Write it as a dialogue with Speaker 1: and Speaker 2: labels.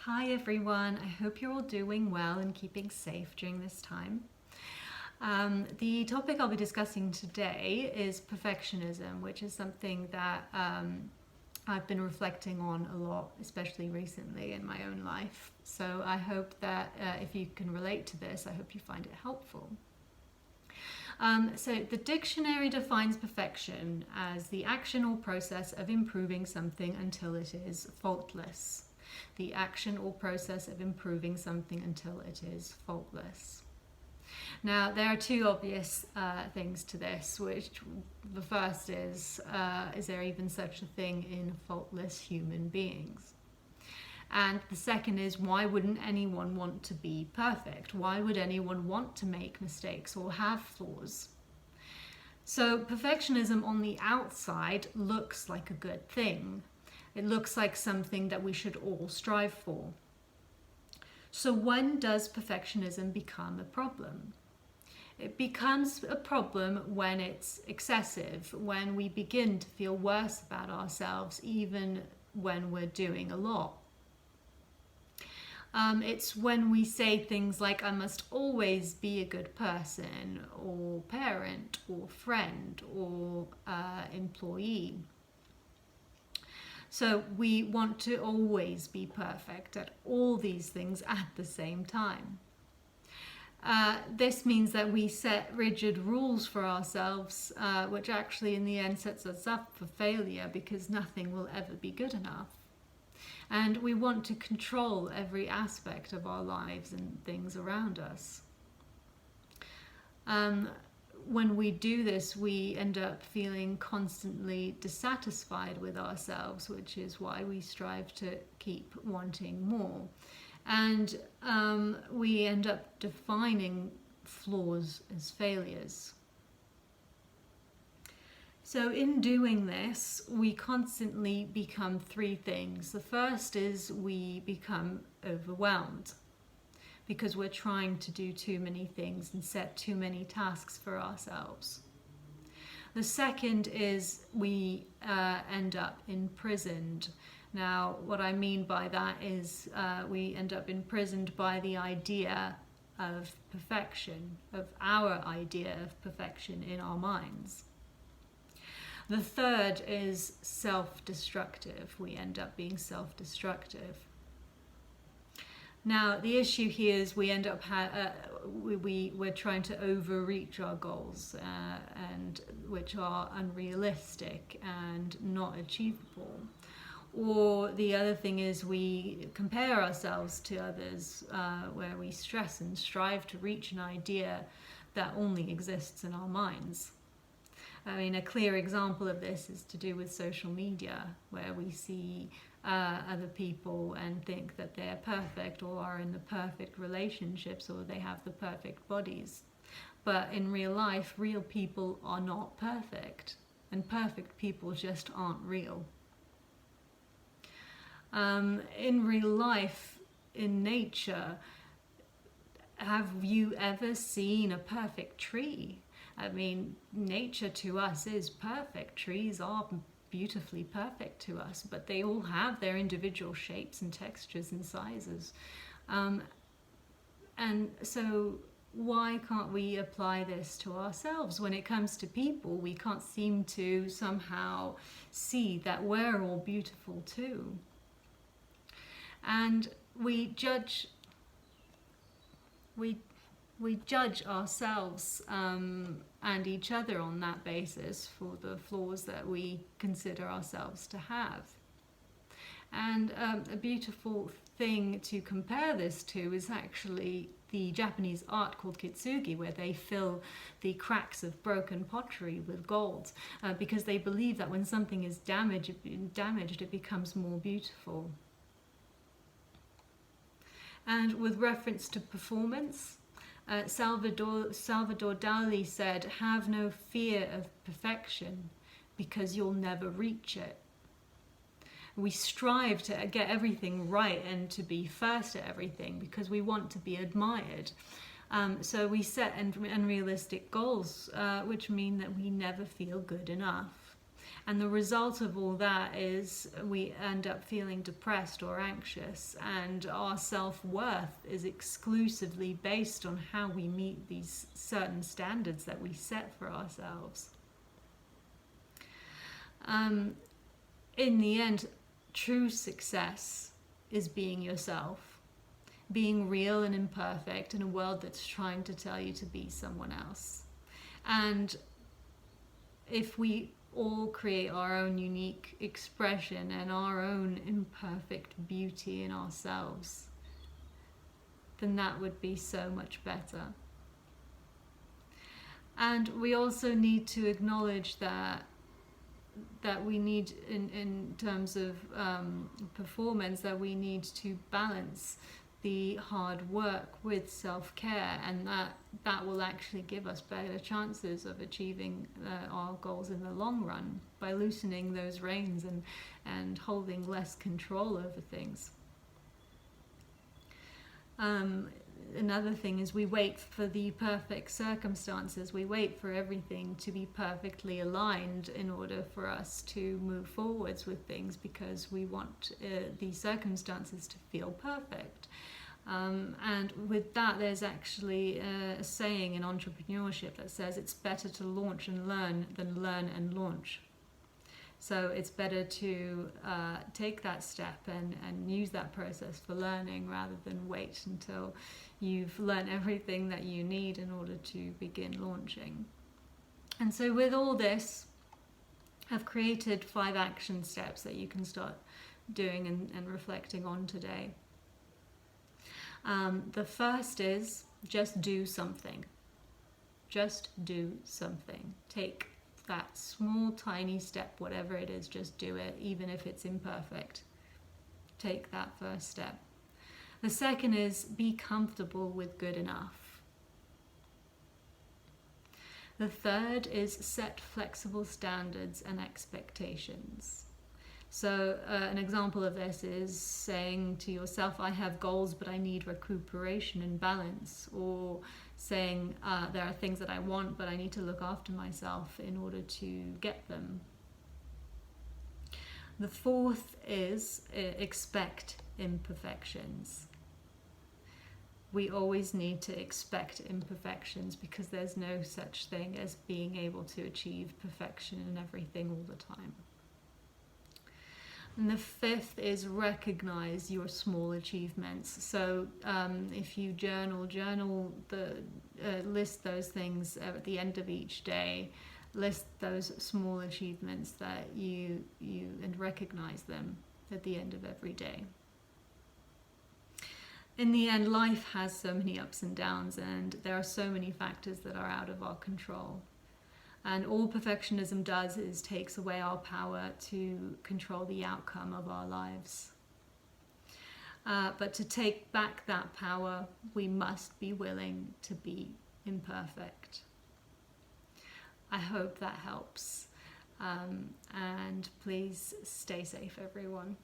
Speaker 1: Hi everyone, I hope you're all doing well and keeping safe during this time. The topic I'll be discussing today is perfectionism, which is something that I've been reflecting on a lot, especially recently in my own life. So I hope that if you can relate to this, I hope you find it helpful. So the dictionary defines perfection as the action or process of improving something until it is faultless. The action or process of improving something until it is faultless. Now, there are two obvious things to this, which the first is there even such a thing in faultless human beings? And the second is, why wouldn't anyone want to be perfect? Why would anyone want to make mistakes or have flaws? So perfectionism on the outside looks like a good thing. It looks like something that we should all strive for. So when does perfectionism become a problem? It becomes a problem when it's excessive, when we begin to feel worse about ourselves, even when we're doing a lot. It's when we say things like, I must always be a good person, or parent, or friend, or employee. So we want to always be perfect at all these things at the same time. This means that we set rigid rules for ourselves, which actually in the end sets us up for failure because nothing will ever be good enough. And we want to control every aspect of our lives and things around us. When we do this, we end up feeling constantly dissatisfied with ourselves, which is why we strive to keep wanting more. And we end up defining flaws as failures. So in doing this, we constantly become three things. The first is we become overwhelmed, because we're trying to do too many things and set too many tasks for ourselves. The second is we end up imprisoned. Now, what I mean by that is we end up imprisoned by the idea of perfection, of our idea of perfection in our minds. The third is self-destructive. We end up being self-destructive. Now, the issue here is we end up we're trying to overreach our goals, and which are unrealistic and not achievable. Or the other thing is we compare ourselves to others, where we stress and strive to reach an idea that only exists in our minds. I mean, a clear example of this is to do with social media, where we see other people and think that they're perfect or are in the perfect relationships or they have the perfect bodies. But in real life, real people are not perfect, and perfect people just aren't real. In real life, in nature, have you ever seen a perfect tree? I mean, nature to us is perfect. Trees are beautifully perfect to us, but they all have their individual shapes and textures and sizes. And so why can't we apply this to ourselves? When it comes to people, we can't seem to somehow see that we're all beautiful too. And we judge ourselves and each other on that basis for the flaws that we consider ourselves to have. And a beautiful thing to compare this to is actually the Japanese art called kintsugi, where they fill the cracks of broken pottery with gold, because they believe that when something is damaged, it becomes more beautiful. And with reference to performance, Salvador Dali said, "Have no fear of perfection, because you'll never reach it." We strive to get everything right and to be first at everything because we want to be admired. So we set unrealistic goals, which mean that we never feel good enough. And the result of all that is we end up feeling depressed or anxious, and our self-worth is exclusively based on how we meet these certain standards that we set for ourselves. In the end, true success is being yourself, being real and imperfect in a world that's trying to tell you to be someone else. And if we all create our own unique expression and our own imperfect beauty in ourselves, then that would be so much better. And we also need to acknowledge that we need, in terms of performance, that we need to balance the hard work with self-care, and that will actually give us better chances of achieving our goals in the long run by loosening those reins and holding less control over things. Another thing is we wait for the perfect circumstances. We wait for everything to be perfectly aligned in order for us to move forwards with things, because we want the circumstances to feel perfect. And with that, there's actually a saying in entrepreneurship that says it's better to launch and learn than learn and launch. So it's better to take that step and use that process for learning, rather than wait until you've learned everything that you need in order to begin launching. And so with all this, I've created 5 action steps that you can start doing and reflecting on today. The first is just do something. Just do something. Take that small, tiny step, whatever it is, just do it, even if it's imperfect. Take that first step. The second is be comfortable with good enough. The third is set flexible standards and expectations. So an example of this is saying to yourself, I have goals, but I need recuperation and balance. Or saying, there are things that I want, but I need to look after myself in order to get them. The fourth is expect imperfections. We always need to expect imperfections, because there's no such thing as being able to achieve perfection in everything all the time. And the fifth is recognize your small achievements. So if you journal list those things at the end of each day. List those small achievements that you and recognize them at the end of every day. In the end, life has so many ups and downs, and there are so many factors that are out of our control. And all perfectionism does is takes away our power to control the outcome of our lives. But to take back that power, we must be willing to be imperfect. I hope that helps. And please stay safe, everyone.